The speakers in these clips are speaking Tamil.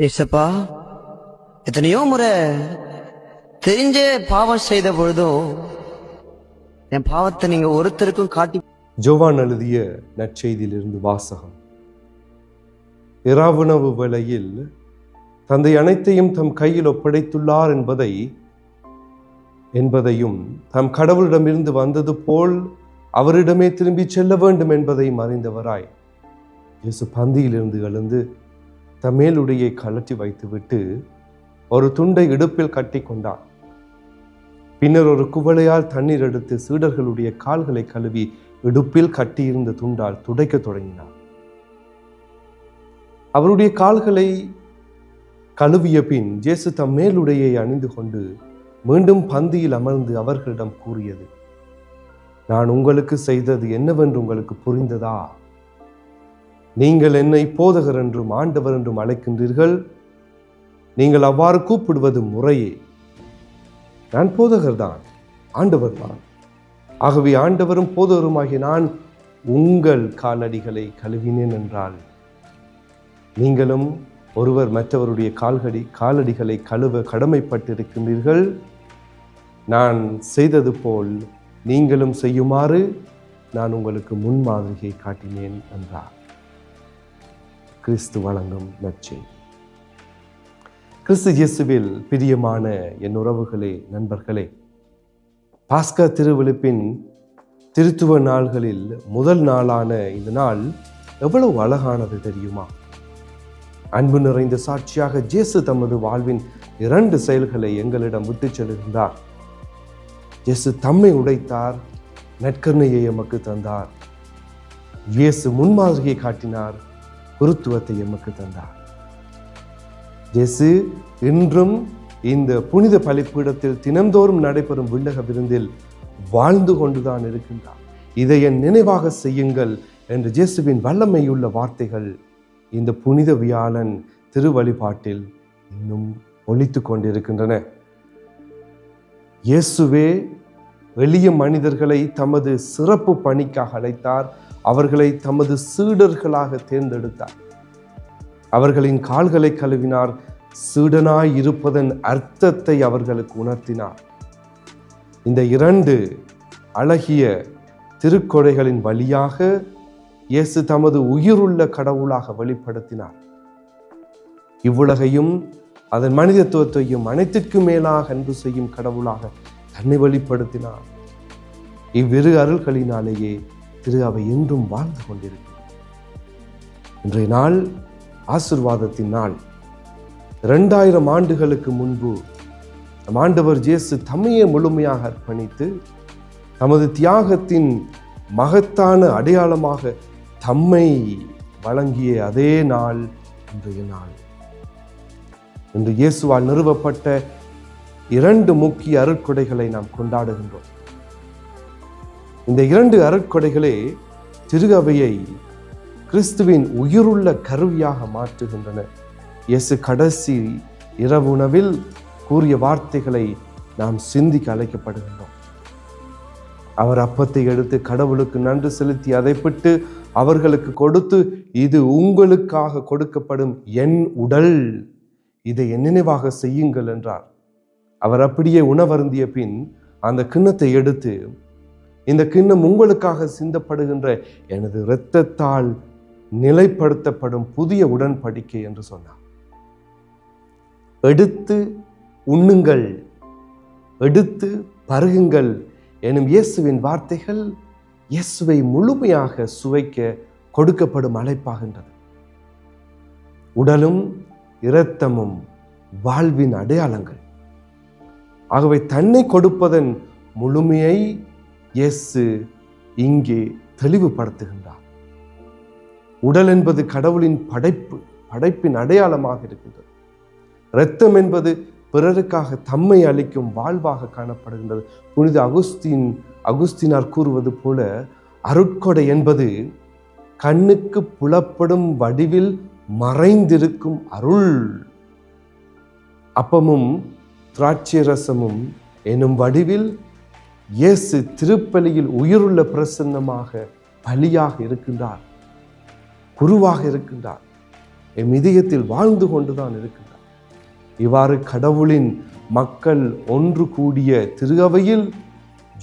ஏசப்பா, எத்தனையோ முறை தெரிஞ்சே பாவம் செய்த பொழுதும் என் பாவத்தை நீங்க ஒருத்தருக்கும் காட்டி. யோவான் எழுதிய நற்செய்தியிலிருந்து வாசகம். இரவுணவு வேளையில் தந்தை அனைத்தையும் தம் கையில் ஒப்படைத்துள்ளார் என்பதையும் தாம் கடவுளிடமிருந்து வந்தது போல் அவரிடமே திரும்பி செல்ல வேண்டும் என்பதையும் அறிந்தவராய் இயேசு பந்தியிலிருந்து எழுந்து தம்மேலுடையை கழற்றி வைத்துவிட்டு ஒரு துண்டை இடுப்பில் கட்டி கொண்டார். பின்னர் ஒரு குவளையால் தண்ணீர் எடுத்து சீடர்களுடைய கால்களை கழுவி இடுப்பில் கட்டியிருந்த துண்டால் துடைக்க தொடங்கினார். அவருடைய கால்களை கழுவிய பின் இயேசு தம் மேலுடையை அணிந்து கொண்டு மீண்டும் பந்தியில் அமர்ந்து அவர்களிடம் கூறியது, நான் உங்களுக்கு செய்தது என்னவென்று உங்களுக்கு புரிந்ததா? நீங்கள் என்னை போதகர் என்றும் ஆண்டவர் என்றும் அழைக்கின்றீர்கள். நீங்கள் அவ்வாறு கூப்பிடுவது முறையே. நான் போதகர் தான், ஆண்டவர் தான். ஆகவே ஆண்டவரும் போதகருமாகிய நான் உங்கள் காலடிகளை கழுவினேன் என்றால், நீங்களும் ஒருவர் மற்றவருடைய காலடிகளை கழுவ கடமைப்பட்டிருக்கின்றீர்கள். நான் செய்தது போல் நீங்களும் செய்யுமாறு நான் உங்களுக்கு முன்மாதிரியை காட்டினேன் என்றார். கிறிஸ்து வழங்கும் நற்செய்தி. கிறிஸ்து இயேசுவில் பிரியமான என் உறவுகளே, நண்பர்களே, பாஸ்கா திருவிழிப்பின் திருத்துவ நாள்களில் முதல் நாளான இந்த நாள் எவ்வளவு அழகானது தெரியுமா? அன்பு நிறைந்த சாட்சியாக இயேசு தமது வாழ்வின் 2 செயல்களை எங்களிடம் விட்டு செல்கின்றார். இயேசு தம்மை உடைத்தார், நற்கருணையை எமக்கு தந்தார். இயேசு முன்மாதிரியை காட்டினார், குருத்துவத்தை எமக்கு தந்தார். இயேசு இன்றும் இந்த புனித பலிப்பீடத்தில் தினந்தோறும் நடைபெறும் விண்ணக விருந்தில் வாழ்ந்து கொண்டுதான் இருக்கின்றார். இதை என் நினைவாக செய்யுங்கள் என்று இயேசுவின் வல்லமையுள்ள வார்த்தைகள் இந்த புனித வியாழன் திருவழிபாட்டில் இன்னும் ஒலித்து கொண்டிருக்கின்றன. இயேசுவே எளிய மனிதர்களை தமது சிறப்பு பணிக்காக அழைத்தார். அவர்களை தமது சீடர்களாக தேர்ந்தெடுத்தார். அவர்களின் கால்களை கழுவினார். சீடனாய் இருப்பதன் அர்த்தத்தை அவர்களுக்கு உணர்த்தினார். இந்த 2 அழகிய திருக்கொடைகளின் வழியாக இயேசு தமது உயிருள்ள கடவுளாக வெளிப்படுத்தினார். இவ்வுலகையும் அதன் மனிதத்துவத்தையும் அனைத்திற்கும் மேலாக அன்பு செய்யும் கடவுளாக தன்னை வெளிப்படுத்தினார். இவ்விரு அருள்களினாலேயே திரு அவை என்றும் வாழ்ந்து கொண்டிருக்கிறது. இன்றைய நாள் ஆசீர்வாதத்தின் நாள். 2000 ஆண்டுகளுக்கு முன்பு நம் ஆண்டவர் இயேசு தம்மையே முழுமையாக அர்ப்பணித்து தமது தியாகத்தின் மகத்தான அடையாளமாக தம்மை வழங்கிய அதே நாள் இன்றைய நாள். இன்று இயேசுவால் நிறுவப்பட்ட 2 முக்கிய அருட்கொடைகளை நாம் கொண்டாடுகின்றோம். இந்த 2 அருட்கொடைகளே திரு அவையை கிறிஸ்துவின் உயிருள்ள கருவியாக மாற்றுகின்றன. இயேசு கடைசி இரவுணவில் கூறிய வார்த்தைகளை நாம் சிந்திக்க அழைக்கப்படுகின்றோம். அவர் அப்பத்தை எடுத்து கடவுளுக்கு நன்றி செலுத்தி அதை பிட்டு அவர்களுக்கு கொடுத்து, இது உங்களுக்காக கொடுக்கப்படும் என் உடல், இதை என் நினைவாக செய்யுங்கள் என்றார். அவர் அப்படியே உணவருந்திய பின் அந்த கிண்ணத்தை எடுத்து, இந்த கிண்ணம் உங்களுக்காக சிந்தப்படுகின்ற எனது இரத்தத்தால் நிலைப்படுத்தப்படும் புதிய உடன்படிக்கை என்று சொன்னார். எடுத்து உண்ணுங்கள், எடுத்து பருகுங்கள் எனும் இயேசுவின் வார்த்தைகள் இயேசுவை முழுமையாக சுவைக்க கொடுக்கப்படும் அழைப்பாகின்றது. உடலும் இரத்தமும் வாழ்வின் அடையாளங்கள். ஆகவே தன்னை கொடுப்பதன் முழுமையை இயேசு இங்கே தெளிவுபடுத்துகின்றார். உடல் என்பது கடவுளின் படைப்பின் அடையாளமாக இருக்கின்றது. இரத்தம் என்பது பிறருக்காக தம்மை அளிக்கும் வாழ்வாக காணப்படுகின்றது. புனித அகுஸ்தினார் கூறுவது போல, அருட்கொடை என்பது கண்ணுக்கு புலப்படும் வடிவில் மறைந்திருக்கும் அருள். அப்பமும் திராட்சை ரசமும் எனும் வடிவில் இயேசு திருப்பலியில் உயிருள்ள பிரசன்னமாக பலியாக இருக்கின்றார், குருவாக இருக்கின்றார். எம் இதயத்தில் வாழ்ந்து கொண்டுதான் இருக்கின்றார். இவ்வாறு கடவுளின் மக்கள் ஒன்று கூடிய திருஅவையில்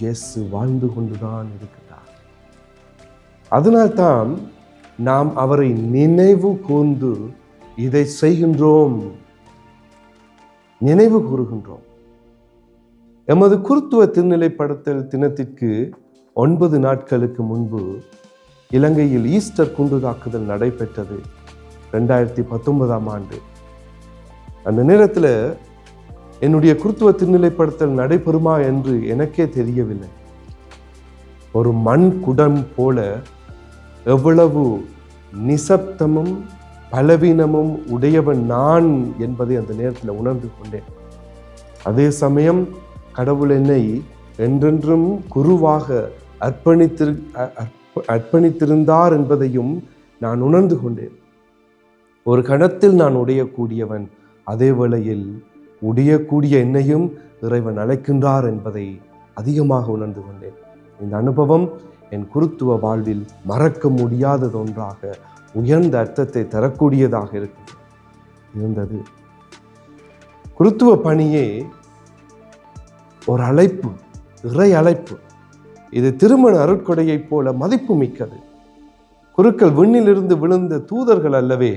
இயேசு வாழ்ந்து கொண்டுதான் இருக்கின்றார். அதனால்தான் நாம் அவரை நினைவு கூர்ந்து இதை செய்கின்றோம், நினைவு கூறுகின்றோம். எமது குருத்துவ திருநிலைப்படுத்தல் தினத்திற்கு 9 நாட்களுக்கு முன்பு இலங்கையில் ஈஸ்டர் குண்டு தாக்குதல் நடைபெற்றது 2019ஆம் ஆண்டு. அந்த நேரத்தில் என்னுடைய குருத்துவ திருநிலைப்படுத்தல் நடைபெறுமா என்று எனக்கே தெரியவில்லை. ஒரு மண் குடம் போல எவ்வளவு நிசப்தமும் பலவீனமும் உடையவன் நான் என்பதை அந்த நேரத்தில் உணர்ந்து கொண்டேன். அதே சமயம் கடவுள் என்னை என்றென்றும் குருவாக அர்ப்பணித்திருந்தார் என்பதையும் நான் உணர்ந்து கொண்டேன். ஒரு கணத்தில் நான் உடையக்கூடியவன், அதே வேளையில் உடையக்கூடிய என்னையும் இறைவன் அழைக்கின்றார் என்பதை அதிகமாக உணர்ந்து கொண்டேன். இந்த அனுபவம் என் குருத்துவ வாழ்வில் மறக்க முடியாதது ஒன்றாக, உயர்ந்த அர்த்தத்தை தரக்கூடியதாக இருந்தது. குருத்துவ பணியே ஒரு அழைப்பு, இறை அழைப்பு. இது திருமண அருட்கொடையைப் போல மதிப்பு மிக்கது. குருக்கள் விண்ணிலிருந்து விழுந்த தூதர்கள் அல்லவே,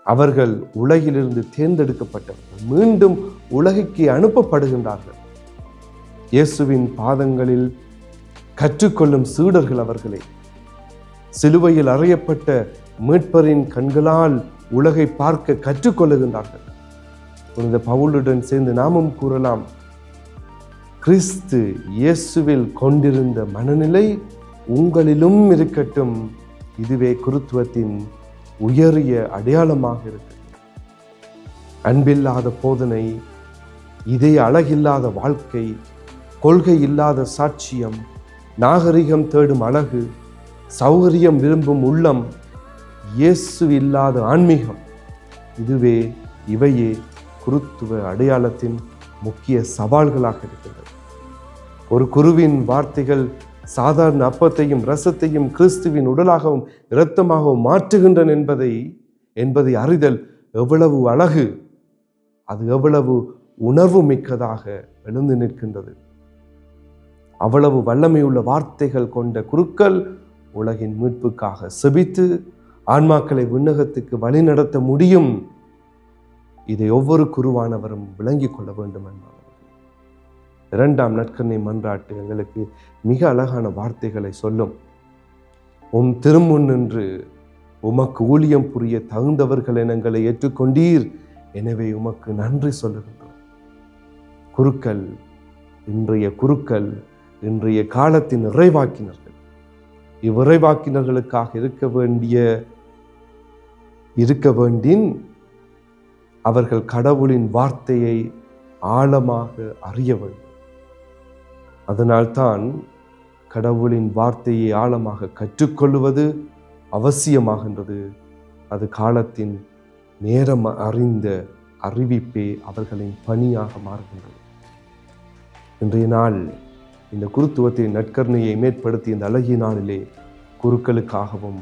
அவர்கள் உலகிலிருந்து தேர்ந்தெடுக்கப்பட்டவர்கள், மீண்டும் உலகுக்கு அனுப்பப்படுகின்றார்கள். இயேசுவின் பாதங்களில் கற்றுக்கொள்ளும் சீடர்கள் அவர்களே. சிலுவையில் அறையப்பட்ட மீட்பரின் கண்களால் உலகை பார்க்க கற்றுக்கொள்ளுகின்றார்கள். புனித பவுலுடன் சேர்ந்து நாமும் கூறலாம், கிறிஸ்து இயேசுவில் கொண்டிருந்த மனநிலை உங்களிலும் இருக்கட்டும். இதுவே குருத்துவத்தின் உயரிய அடையாளமாக இருக்கு. அன்பில்லாத போதனை, இதே அழகில்லாத வாழ்க்கை, கொள்கை இல்லாத சாட்சியம், நாகரிகம் தேடும் அழகு, சௌகரியம் விரும்பும் உள்ளம், இயேசு இல்லாத ஆன்மீகம், இவையே குருத்துவ அடையாளத்தின் முக்கிய சவால்களாக இருக்கின்றது. ஒரு குருவின் வார்த்தைகள் சாதாரண அப்பத்தையும் ரசத்தையும் கிறிஸ்துவின் உடலாகவும் இரத்தமாகவும் மாற்றுகின்றன என்பதை அறிதல் எவ்வளவு அழகு, அது எவ்வளவு உணர்வு மிக்கதாக எழுந்து நிற்கின்றது. அவ்வளவு வல்லமையுள்ள வார்த்தைகள் கொண்ட குருக்கள் உலகின் மீட்புக்காக செபித்து ஆன்மாக்களை விண்ணகத்துக்கு வழிநடத்த முடியும். இதை ஒவ்வொரு குருவானவரும் விளங்கிக் கொள்ள வேண்டும் என்பார். 2ஆம் நற்கருணை மன்றாட்டு எங்களுக்கு மிக அழகான வார்த்தைகளை சொல்லும். உம் திருமுன் நின்று உமக்கு ஊழியம் புரிய தகுந்தவர்கள் என எங்களை ஏற்றுக்கொண்டீர், எனவே உமக்கு நன்றி சொல்லுகின்றோம். குருக்கள், இன்றைய காலத்தின் இறைவாக்கினர்கள். இவ்விறைவாக்கினர்களுக்காக இருக்க வேண்டின் அவர்கள் கடவுளின் வார்த்தையை ஆழமாக அறிய வேண்டும். அதனால்தான் கடவுளின் வார்த்தையை ஆழமாக கற்றுக்கொள்வது அவசியமாகின்றது. அது காலத்தின் நேரம் அறிந்த அறிவிப்பே அவர்களின் பணியாக மாறுகின்றது. இன்றைய நாள் இந்த குருத்துவத்தின் நற்கருணையை மேற்படுத்தி இந்த அழகிய நாளிலே குருக்களுக்காகவும்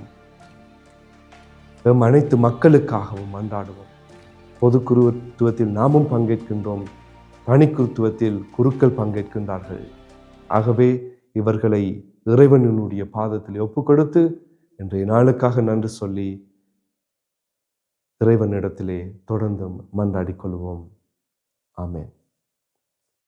அனைத்து மக்களுக்காகவும் அன்றாடுவோம். பொது குருத்துவத்தில் நாமும் பங்கேற்கின்றோம், பணி குருத்துவத்தில் குருக்கள் பங்கேற்கின்றார்கள். ஆகவே இவர்களை இறைவனுடைய பாதத்தில் ஒப்புக்கொடுத்து இன்றைய நாளுக்காக நன்றி சொல்லி இறைவனிடத்திலே தொடர்ந்து மன்றாடிக் கொள்வோம். ஆமென்.